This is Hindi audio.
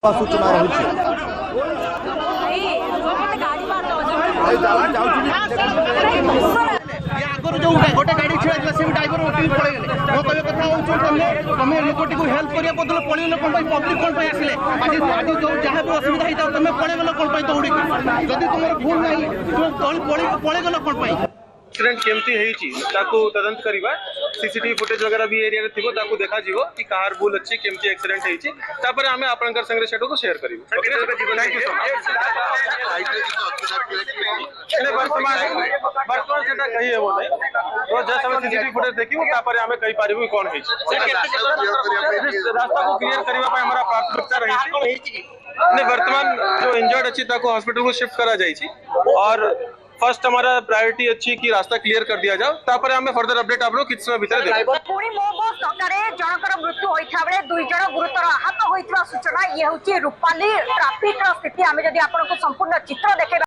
सूचना रही गोटे गाड़ी छड़ा से ड्राइवर उठिक पड़े मो कह कथा हो तुम लोकटी को हेल्प करिया बदल पड़ेल कौन पब्लिक कौन आसिले आज आज जो जहाँ भी असुविधा होता तुम पड़ेगल कौन दौड़ी जदि तुम भूल ना पड़ेगल कौन एक्सीडेंट केमती हेची ताकू तदंत करिबा सीसीटीवी फुटेज वगैरह भी एरिया रे थिबो ताकू देखा जीवो कि कार भूल अछि केमती एक्सीडेंट हेची तापर हमें आपनकर संगे सेटो को शेयर करिवो थैंक यू सो मच ने वर्तमान सेटा कही हेबो नै तो जस्ट हमें सीसीटीवी फुटेज देखिवो तापर हमें कहि पारिबो कोन हेची रास्ता को क्लियर करिबा पे हमरा प्राथमिकता रही छी ने वर्तमान जो इंजर्ड अछि ताको हॉस्पिटल को शिफ्ट करा जाई छी और फर्स्ट हमारा प्रायोरिटी अच्छी कि रास्ता क्लियर कर दिया जाओ तापर हमें फर्दर अपडेट आप किस समय भीतर देबो पुणी मो बस धक्का जनकर मृत्यु होइथा बेले दुई जण गुरुतर आहत होइଥିବା सूचना ये होची रूपाली ट्रैफिक रो स्थिति हमें जदी आपन को संपूर्ण चित्र देखे